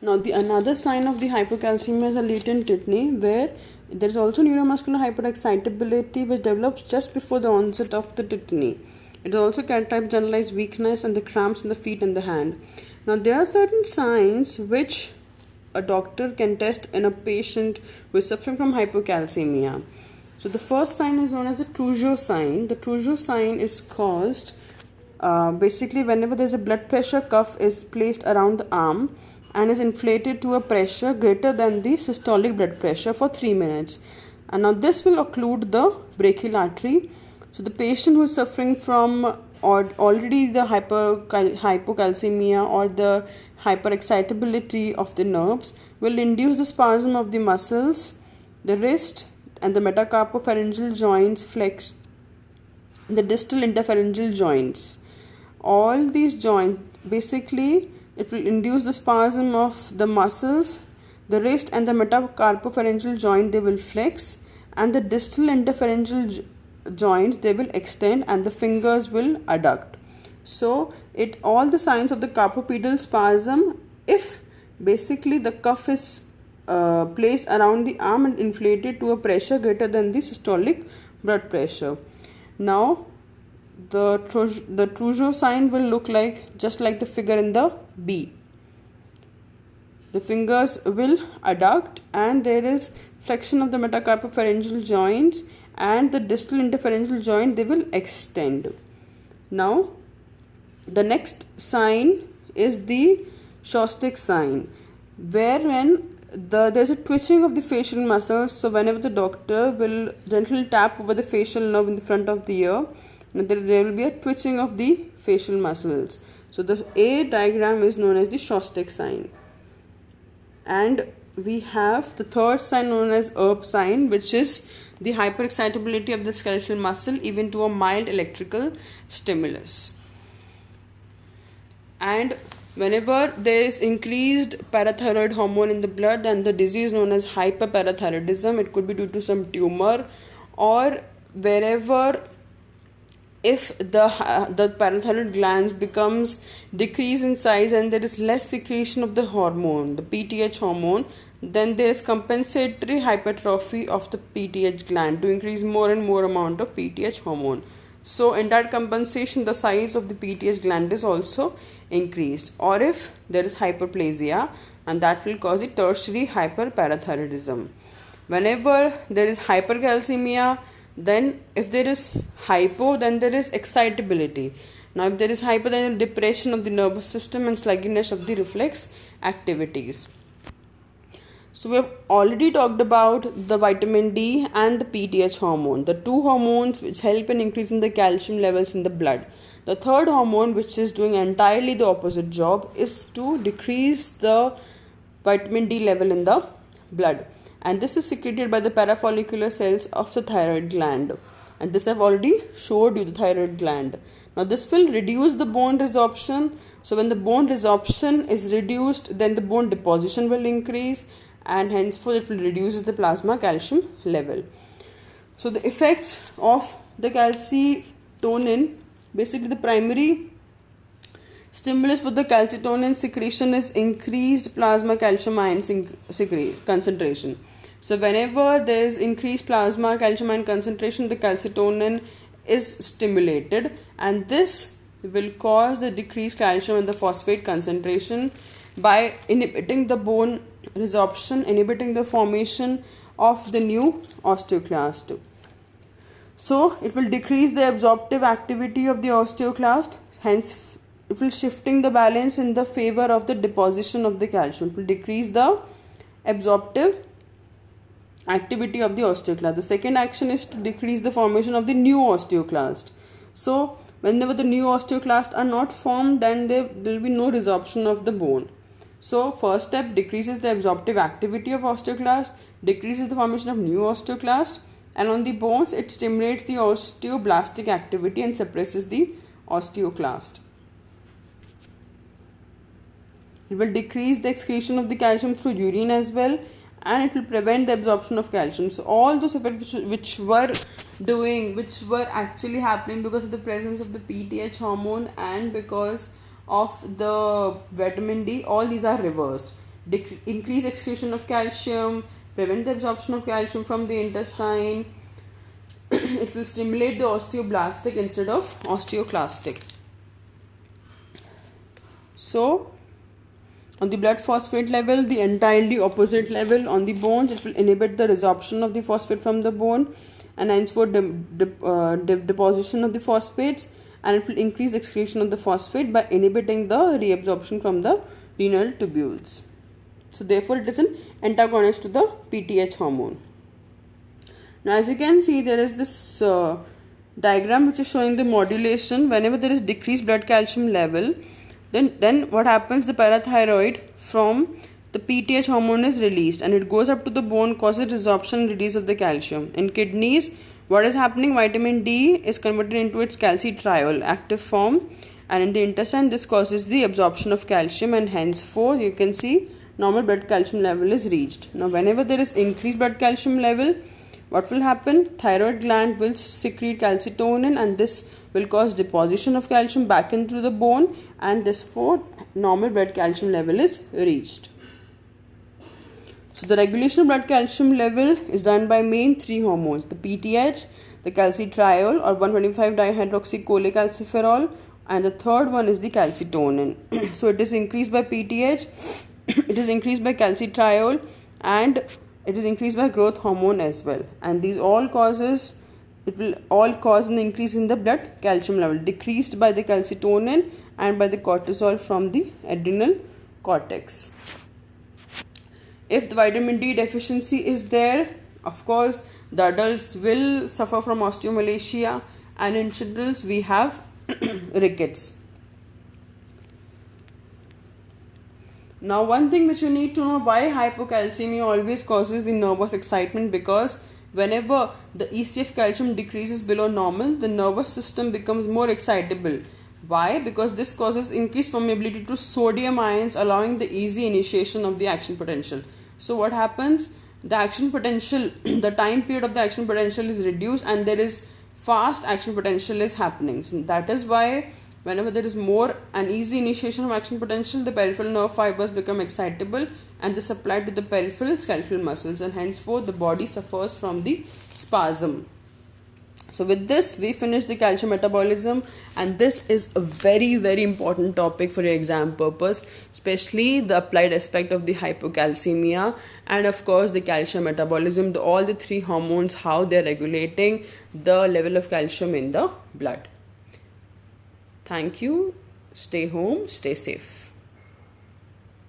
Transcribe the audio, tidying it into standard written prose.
Now, the another sign of the hypocalcemia is a latent tetany, where there is also neuromuscular hyperexcitability which develops just before the onset of the tetany. It is also characterized by generalized weakness and the cramps in the feet and the hand. Now, there are certain signs which a doctor can test in a patient who is suffering from hypocalcemia. So, the first sign is known as the Trougeot sign. The Trougeot sign is caused basically whenever there is a blood pressure cuff is placed around the arm and is inflated to a pressure greater than the systolic blood pressure for 3 minutes. And now this will occlude the brachial artery. So the patient who is suffering from already the hypocalcemia or the hyperexcitability of the nerves will induce the spasm of the muscles, the wrist and the metacarpopharyngeal joints flex, the distal interpharyngeal joints. All these joints, basically it will induce the spasm of the muscles, the wrist and the metacarpopharyngeal joint, they will flex, and the distal interpharyngeal joints, they will extend, and the fingers will adduct. So all the signs of the carpopedal spasm, if basically the cuff is placed around the arm and inflated to a pressure greater than the systolic blood pressure. Now the Trougeot sign will look like just like the figure in the B. The fingers will adduct and there is flexion of the metacarpopharyngeal joints, and the distal interpharyngeal joint, they will extend. Now the next sign is the Shostak sign, wherein there's a twitching of the facial muscles. So whenever the doctor will gently tap over the facial nerve in the front of the ear, there will be a twitching of the facial muscles. So the A diagram is known as the Shostak sign. And we have the third sign known as Earp sign, which is the hyperexcitability of the skeletal muscle even to a mild electrical stimulus. And whenever there is increased parathyroid hormone in the blood, then the disease known as hyperparathyroidism, it could be due to some tumor, or wherever if the parathyroid glands becomes decrease in size and there is less secretion of the hormone, the PTH hormone, then there is compensatory hypertrophy of the PTH gland to increase more and more amount of PTH hormone. So in that compensation, the size of the PTH gland is also increased. Or if there is hyperplasia, and that will cause the tertiary hyperparathyroidism. Whenever there is hypercalcemia, then if there is hypo, then there is excitability. Now if there is hypo, then depression of the nervous system and sluggishness of the reflex activities. So we have already talked about the vitamin D and the PTH hormone, the two hormones which help in increasing the calcium levels in the blood. The third hormone, which is doing entirely the opposite job, is to decrease the vitamin D level in the blood. And this is secreted by the parafollicular cells of the thyroid gland. And this I've already showed you, the thyroid gland. Now this will reduce the bone resorption. So when the bone resorption is reduced, then the bone deposition will increase, and henceforth it will reduce the plasma calcium level. So the effects of the calcitonin, basically the primary stimulus for the calcitonin secretion is increased plasma calcium ion concentration. So whenever there is increased plasma calcium ion concentration, the calcitonin is stimulated, and this will cause the decreased calcium and the phosphate concentration by inhibiting the bone resorption, inhibiting the formation of the new osteoclast. So it will decrease the absorptive activity of the osteoclast, hence it will shifting the balance in the favor of the deposition of the calcium. It will decrease the absorptive activity of the osteoclast. The second action is to decrease the formation of the new osteoclast. So whenever the new osteoclasts are not formed, then there will be no resorption of the bone. So first step decreases the absorptive activity of osteoclast, decreases the formation of new osteoclast, and on the bones it stimulates the osteoblastic activity and suppresses the osteoclast. It will decrease the excretion of the calcium through urine as well, and it will prevent the absorption of calcium. So all those effects which were actually happening because of the presence of the PTH hormone and because of the vitamin D, all these are reversed. increase excretion of calcium, prevent the absorption of calcium from the intestine. It will stimulate the osteoblastic instead of osteoclastic. So, on the blood phosphate level, the entirely opposite level on the bones, it will inhibit the resorption of the phosphate from the bone and henceforth deposition of the phosphates, and it will increase excretion of the phosphate by inhibiting the reabsorption from the renal tubules. So therefore it is an antagonist to the PTH hormone. Now as you can see, there is this diagram which is showing the modulation. Whenever there is decreased blood calcium level, then what happens, the parathyroid from the PTH hormone is released and it goes up to the bone, causes resorption and release of the calcium. In kidneys, what is happening, vitamin D is converted into its calcitriol active form, and in the intestine this causes the absorption of calcium, and henceforth you can see normal blood calcium level is reached. Now whenever there is increased blood calcium level, what will happen, thyroid gland will secrete calcitonin, and this will cause deposition of calcium back into the bone, and therefore normal blood calcium level is reached. So the regulation of blood calcium level is done by main three hormones, the PTH, the calcitriol or 1,25-dihydroxycholecalciferol, and the third one is the calcitonin. So it is increased by PTH, it is increased by calcitriol, and it is increased by growth hormone as well. And these all causes, it will all cause an increase in the blood calcium level, decreased by the calcitonin and by the cortisol from the adrenal cortex. If the vitamin D deficiency is there, of course, the adults will suffer from osteomalacia, and in children we have rickets. Now, one thing which you need to know, why hypocalcemia always causes the nervous excitement, because whenever the ECF calcium decreases below normal, the nervous system becomes more excitable. Why? Because this causes increased permeability to sodium ions, allowing the easy initiation of the action potential. So what happens? The action potential, the time period of the action potential is reduced, and there is fast action potential is happening. So that is why whenever there is more an easy initiation of action potential, the peripheral nerve fibers become excitable and they supply to the peripheral skeletal muscles, and henceforth the body suffers from the spasm. So with this, we finish the calcium metabolism, and this is a very, very important topic for your exam purpose, especially the applied aspect of the hypocalcemia, and of course the calcium metabolism, all the three hormones, how they are regulating the level of calcium in the blood. Thank you. Stay home, stay safe.